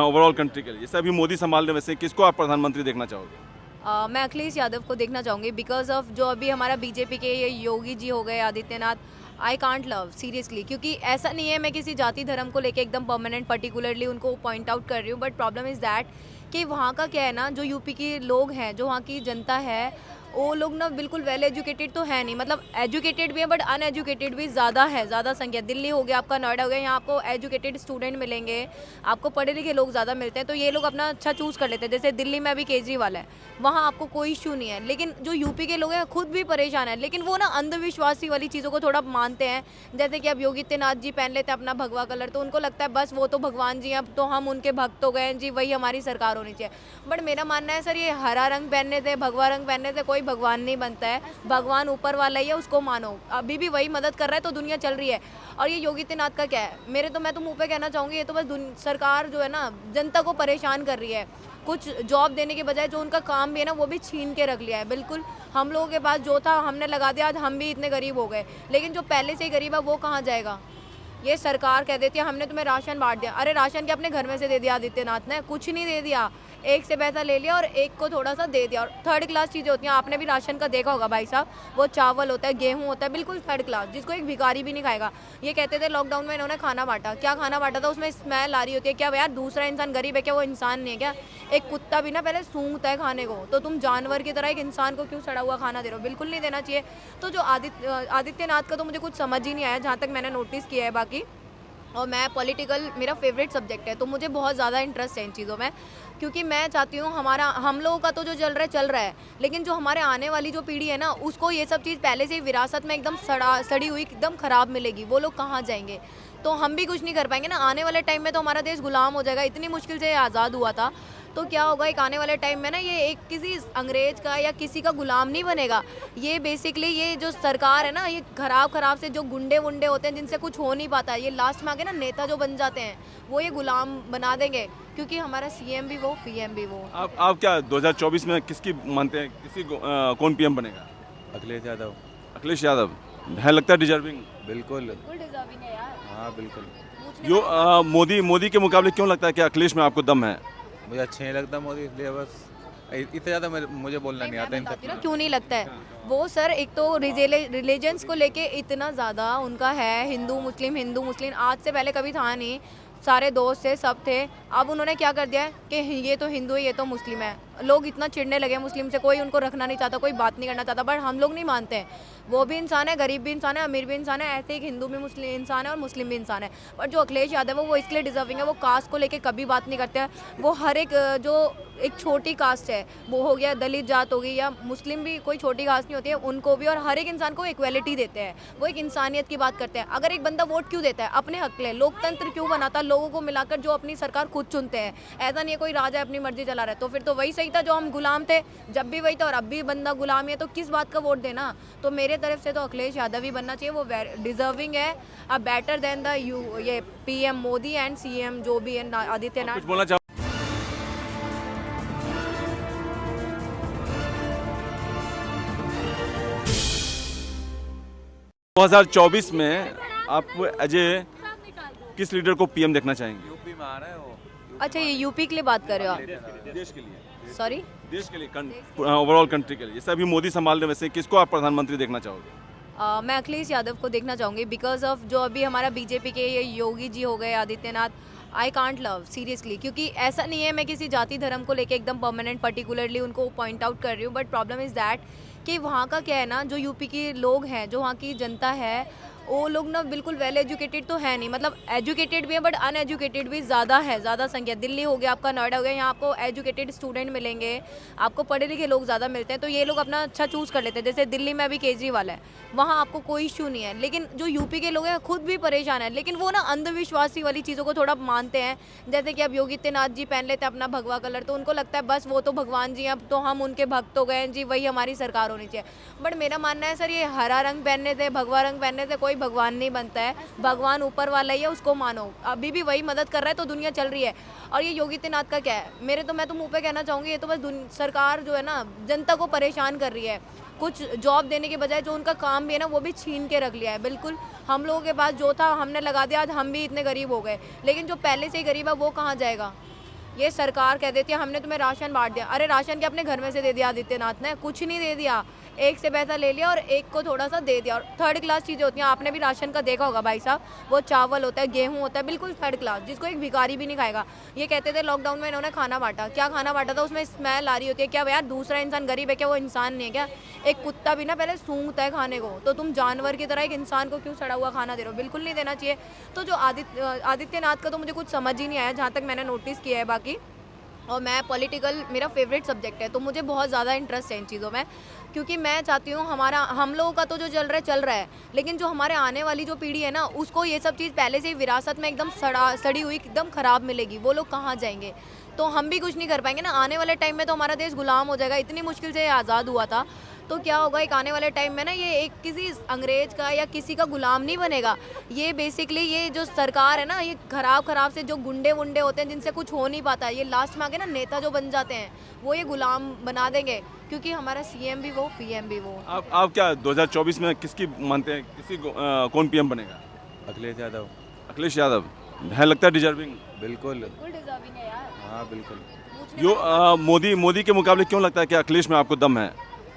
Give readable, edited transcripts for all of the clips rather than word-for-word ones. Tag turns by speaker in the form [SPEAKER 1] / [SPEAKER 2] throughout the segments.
[SPEAKER 1] Overall country के लिए? जैसे अभी मोदी संभाल रहे, वैसे किसको आप प्रधानमंत्री देखना चाहोगे?
[SPEAKER 2] मैं अखिलेश यादव को देखना चाहूँगी बिकॉज ऑफ जो अभी हमारा बीजेपी के ये योगी जी हो गए, Adityanath. I can't love seriously, क्योंकि ऐसा नहीं है मैं किसी जाति धर्म को लेके एकदम परमानेंट पर्टिकुलरली उनको पॉइंट आउट कर रही हूँ, बट प्रॉब्लम इज़ दैट कि वहाँ का क्या है ना, जो यूपी के लोग हैं, जो वहाँ की जनता है, वो लोग ना बिल्कुल वेल एजुकेटेड तो है नहीं, मतलब एजुकेटेड भी है बट अनएजुकेटेड भी ज़्यादा है, ज़्यादा संख्या। दिल्ली हो गया आपका, नोएडा हो गया, यहाँ आपको एजुकेटेड स्टूडेंट मिलेंगे, आपको पढ़े लिखे लोग ज़्यादा मिलते हैं, तो ये लोग अपना अच्छा चूज़ कर लेते हैं। जैसे दिल्ली में अभी केजरीवाल है, वहाँ आपको कोई इशू नहीं है, लेकिन जो यूपी के लोग हैं खुद भी परेशान है, लेकिन वो ना अंधविश्वासी वाली चीज़ों को थोड़ा मानते हैं। जैसे कि अब योगी आदित्यनाथ जी पहन लेते हैं अपना भगवा कलर, तो उनको लगता है बस वो तो भगवान जी हैं, अब तो हम उनके भक्त हो गए हैं जी, वही हमारी सरकार होनी चाहिए। बट मेरा मानना है सर, ये हरा रंग पहनने से, भगवा रंग पहनने से कोई भगवान नहीं बनता है। भगवान ऊपर वाला ही है, उसको मानो। अभी भी वही मदद कर रहा है तो दुनिया चल रही है। और ये योगी आदित्यनाथ का क्या है, मैं तो मुंह पे कहना चाहूँगी, ये तो बस सरकार जो है ना जनता को परेशान कर रही है। कुछ जॉब देने के बजाय जो उनका काम भी है ना, वो भी छीन के रख लिया है। बिल्कुल हम लोगों के पास जो था हमने लगा दिया, आज हम भी इतने गरीब हो गए, लेकिन जो पहले से ही गरीब है वो कहाँ जाएगा? ये सरकार कह देती है हमने तुम्हें राशन बांट दिया। अरे राशन क्या अपने घर में से दे दिया आदित्यनाथ ने? कुछ नहीं दे दिया। एक से पैसा ले लिया और एक को थोड़ा सा दे दिया। और थर्ड क्लास चीज़ें होती हैं, आपने भी राशन का देखा होगा भाई साहब, वो चावल होता है, गेहूं होता है, बिल्कुल थर्ड क्लास, जिसको एक भिखारी भी नहीं खाएगा। ये कहते थे लॉकडाउन में इन्होंने खाना बांटा, क्या खाना बांटा था? उसमें स्मेल आ रही होती है। क्या यार दूसरा इंसान गरीब है क्या? वो इंसान नहीं है क्या? एक कुत्ता भी ना पहले सूंघता है खाने को, तो तुम जानवर की तरह एक इंसान को क्यों सड़ा हुआ खाना दे रहे हो? बिल्कुल नहीं देना चाहिए। तो जो आदित्यनाथ का तो मुझे कुछ समझ ही नहीं आया, जहाँ तक मैंने नोटिस किया है। बाकी और मैं पॉलिटिकल मेरा फेवरेट सब्जेक्ट है, तो मुझे बहुत ज़्यादा इंटरेस्ट है इन चीज़ों में, क्योंकि मैं चाहती हूँ हम लोगों का तो जो चल रहा है, लेकिन जो हमारे आने वाली जो पीढ़ी है ना, उसको ये सब चीज़ पहले से ही विरासत में एकदम सड़ी हुई एकदम ख़राब मिलेगी। वो लोग कहाँ जाएंगे? तो हम भी कुछ नहीं कर पाएंगे ना। आने वाले टाइम में तो हमारा देश गुलाम हो जाएगा। इतनी मुश्किल से आज़ाद हुआ था, तो क्या होगा एक आने वाले टाइम में ना, ये एक किसी अंग्रेज का या किसी का गुलाम नहीं बनेगा। ये बेसिकली ये जो सरकार है ना, ये खराब से जो गुंडे वुंडे होते हैं, जिनसे कुछ हो नहीं पाता, ये लास्ट में आके ना नेता जो बन जाते हैं, वो ये गुलाम बना देंगे, क्योंकि हमारा सीएम भी वो, पीएम भी वो।
[SPEAKER 1] आप क्या 2024 में किसकी मानते हैं, कौन पीएम बनेगा?
[SPEAKER 3] अखिलेश यादव।
[SPEAKER 1] अखिलेश यादव है, लगता है डिजर्विंग।
[SPEAKER 3] बिल्कुल।
[SPEAKER 2] डिजर्विंग है यार।
[SPEAKER 3] हाँ बिल्कुल।
[SPEAKER 1] मोदी के मुकाबले क्यों लगता है कि अखिलेश में आपको दम है?
[SPEAKER 3] मुझे अच्छा नहीं लगता मोदी, इसलिए बस इतना ज़्यादा मुझे बोलना नहीं आता इन सब में।
[SPEAKER 2] क्यों नहीं लगता है? वो सर एक तो रिलीजन्स को लेके इतना ज़्यादा उनका है, हिंदू मुस्लिम आज से पहले कभी था नहीं। सारे दोस्त थे, सब थे। अब उन्होंने क्या कर दिया है कि ये तो हिंदू है, ये तो मुस्लिम है। लोग इतना चिढ़ने लगे मुस्लिम से, कोई उनको रखना नहीं चाहता, कोई बात नहीं करना चाहता। बट हम लोग नहीं मानते हैं, वो भी इंसान है, गरीब भी इंसान है, अमीर भी इंसान है, ऐसे एक हिंदू भी मुस्लिम इंसान है और मुस्लिम भी इंसान है। बट जो अखिलेश यादव है वो इसलिए डिजर्विंग है, वो कास्ट को लेके कभी बात नहीं करते हैं। वो हर एक जो एक छोटी कास्ट है, वो हो गया दलित जात होगी, या मुस्लिम भी कोई छोटी कास्ट नहीं होती है, उनको भी, और हर एक इंसान को इक्वलिटी देते हैं। वो एक इंसानियत की बात करते हैं। अगर एक बंदा वोट क्यों देता है? अपने हक के लिए। लोकतंत्र क्यों बनाता है? लोगों को मिलाकर जो अपनी सरकार खुद चुनते हैं। ऐसा नहीं है कोई राजा अपनी मर्जी चला रहा है। तो फिर तो वही सही था, जो हम गुलाम थे जब भी वही था, और अब भी बंदा गुलाम है, तो किस बात का वोट देना? तो मेरे तरफ से तो अखिलेश यादव ही बनना चाहिए। वो डिजर्विंग है, बेटर देन द ये पीएम मोदी एंड सीएम जो भी है आदित्यनाथ।
[SPEAKER 1] कुछ बोलना चाहो? 2024 में आप अजय किस लीडर को पीएम देखना चाहेंगे?
[SPEAKER 3] यूपी में आ रहा है वो।
[SPEAKER 2] अच्छा, ये यूपी के लिए बात कर रहे हो आप?
[SPEAKER 1] देश के लिए।
[SPEAKER 2] सॉरी,
[SPEAKER 1] देश के लिए, ओवरऑल कंट्री के लिए। जैसे अभी मोदी संभाल रहे, वैसे किसको आप प्रधानमंत्री देखना चाहोगे?
[SPEAKER 2] मैं अखिलेश यादव को देखना चाहूँगी बिकॉज ऑफ जो अभी हमारा बीजेपी के ये योगी जी हो गए, Adityanath. I can't love seriously, क्योंकि ऐसा नहीं है मैं किसी जाति धर्म को लेके एकदम परमानेंट पर्टिकुलरली उनको पॉइंट आउट कर रही हूँ, बट प्रॉब्लम इज़ दैट कि वहाँ का क्या है ना, जो यूपी के लोग हैं, जो वहाँ की जनता है, वो लोग ना बिल्कुल वेल एजुकेटेड तो है नहीं, मतलब एजुकेटेड भी है बट अनएजुकेटेड भी ज़्यादा है, ज़्यादा संख्या। दिल्ली हो गया आपका, नोएडा हो गया, यहाँ आपको एजुकेटेड स्टूडेंट मिलेंगे, आपको पढ़े लिखे लोग ज़्यादा मिलते हैं, तो ये लोग अपना अच्छा चूज़ कर लेते हैं। जैसे दिल्ली में अभी केजरीवाल है, वहाँ आपको कोई इशू नहीं है, लेकिन जो यूपी के लोग हैं खुद भी परेशान है, लेकिन वो ना अंधविश्वासी वाली चीज़ों को थोड़ा मानते हैं। जैसे कि अब योगी आदित्यनाथ जी पहन लेते हैं अपना भगवा कलर, तो उनको लगता है बस वो तो भगवान जी हैं, अब तो हम उनके भक्त हो गए हैं जी, वही हमारी सरकार होनी चाहिए। बट मेरा मानना है सर, ये हरा रंग पहनने से, भगवा रंग पहनने से कोई भगवान नहीं बनता है। भगवान ऊपर वाला ही है, उसको मानो। अभी भी वही मदद कर रहा है तो दुनिया चल रही है। और ये योगी आदित्यनाथ का क्या है, मैं तो मुंह पे कहना चाहूँगी, ये तो बस सरकार जो है ना जनता को परेशान कर रही है। कुछ जॉब देने के बजाय जो उनका काम भी है ना, वो भी छीन के रख लिया है। बिल्कुल हम लोगों के पास जो था हमने लगा दिया, आज हम भी इतने गरीब हो गए, लेकिन जो पहले से ही गरीब है वो कहाँ जाएगा? ये सरकार कह देती है हमने तुम्हें राशन बांट दिया। अरे राशन के अपने घर में से दे दिया आदित्यनाथ ने, कुछ नहीं दे दिया, एक से पैसा ले लिया और एक को थोड़ा सा दे दिया। और थर्ड क्लास चीज़ें होती हैं, आपने भी राशन का देखा होगा भाई साहब, वो चावल होता है, गेहूं होता है, बिल्कुल थर्ड क्लास, जिसको एक भिखारी भी नहीं खाएगा। ये कहते थे लॉकडाउन में इन्होंने खाना बांटा, क्या खाना बांटा था, उसमें स्मेल आ रही होती है, क्या यार दूसरा इंसान गरीब है क्या, वो इंसान नहीं है क्या? एक कुत्ता भी ना पहले सूंघता है खाने को, तो तुम जानवर की तरह एक इंसान को क्यों सड़ा हुआ खाना दे रहे हो? बिल्कुल नहीं देना चाहिए। तो जो आदित्यनाथ का तो मुझे कुछ समझ ही नहीं आया जहाँ तक मैंने नोटिस किया है। बाकी और मैं पॉलिटिकल मेरा फेवरेट सब्जेक्ट है, तो मुझे बहुत ज़्यादा इंटरेस्ट है इन चीज़ों में, क्योंकि मैं चाहती हूँ हम लोगों का तो जो चल रहा है, लेकिन जो हमारे आने वाली जो पीढ़ी है ना, उसको ये सब चीज़ पहले से ही विरासत में एकदम सड़ी हुई एकदम ख़राब मिलेगी। वो लोग कहाँ जाएंगे? तो हम भी कुछ नहीं कर पाएंगे ना। आने वाले टाइम में तो हमारा देश गुलाम हो जाएगा। इतनी मुश्किल से आज़ाद हुआ था, तो क्या होगा एक आने वाले टाइम में ना, ये एक किसी अंग्रेज का या किसी का गुलाम नहीं बनेगा। ये बेसिकली ये जो सरकार है ना, ये खराब से जो गुंडे होते हैं जिनसे कुछ हो नहीं पाता, ये लास्ट में आके ना नेता जो बन जाते हैं, वो ये गुलाम बना देंगे, क्योंकि हमारा सीएम भी वो, पीएम भी वो।
[SPEAKER 1] आप क्या 2024 में किसकी मानते हैं, कौन पीएम बनेगा?
[SPEAKER 3] अखिलेश यादव।
[SPEAKER 1] अखिलेश यादव है, लगता है डिजर्विंग।
[SPEAKER 3] बिल्कुल।
[SPEAKER 2] डिजर्विंग है यार।
[SPEAKER 3] हाँ बिल्कुल।
[SPEAKER 1] मोदी के मुकाबले क्यों लगता है कि अखिलेश में आपको दम है?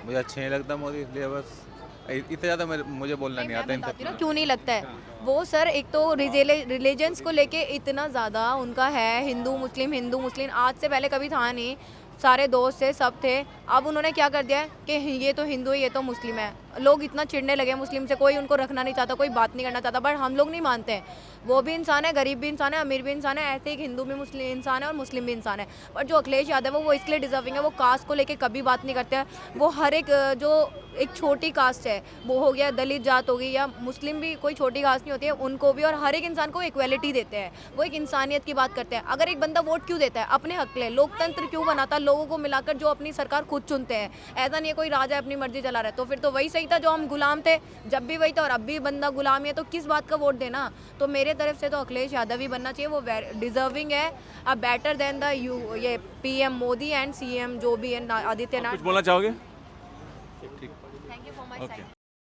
[SPEAKER 3] मुझे अच्छा नहीं लगता मोदी, इसलिए बस इतना ज़्यादा मुझे बोलना नहीं आता इन सब
[SPEAKER 2] ना क्यों नहीं लगता है वो सर। एक तो रिलीजन्स को लेके इतना ज़्यादा उनका है, हिंदू मुस्लिम, आज से पहले कभी था नहीं, सारे दोस्त थे, सब थे। अब उन्होंने क्या कर दिया है कि ये तो हिंदू है, ये तो मुस्लिम है। लोग इतना चिढ़ने लगे मुस्लिम से, कोई उनको रखना नहीं चाहता, कोई बात नहीं करना चाहता। बट हम लोग नहीं मानते हैं, वो भी इंसान है, गरीब भी इंसान है, अमीर भी इंसान है, ऐसे एक हिंदू भी मुस्लिम इंसान है और मुस्लिम भी इंसान है। बट जो अखिलेश यादव है वो इसलिए डिजर्विंग है, वो कास्ट को लेके कभी बात नहीं करते हैं। वो हर एक जो एक छोटी कास्ट है, वो हो गया दलित जात हो गई, या मुस्लिम भी कोई छोटी कास्ट नहीं होती है, उनको भी, और हर एक इंसान को इक्वलिटी देते हैं। वो एक इंसानियत की बात करते हैं। अगर एक बंदा वोट क्यों देता है? अपने हक ले। लोकतंत्र क्यों बनाता? लोगों को मिलाकर जो अपनी सरकार खुद चुनते हैं। ऐसा नहीं है कोई राजा अपनी मर्जी चला रहा है। तो फिर तो वही सही था जो हम गुलाम थे, जब भी वही था, और अब भी बंदा गुलाम है, तो किस बात का वोट देना? तो मेरे तरफ से तो अखिलेश यादव ही बनना चाहिए, वो डिजर्विंग है, अब बेटर देन द ये पीएम मोदी एंड सीएम जो भी है आदित्यनाथ।
[SPEAKER 1] कुछ बोलना चाहोगे?
[SPEAKER 2] Thank you for my
[SPEAKER 1] okay.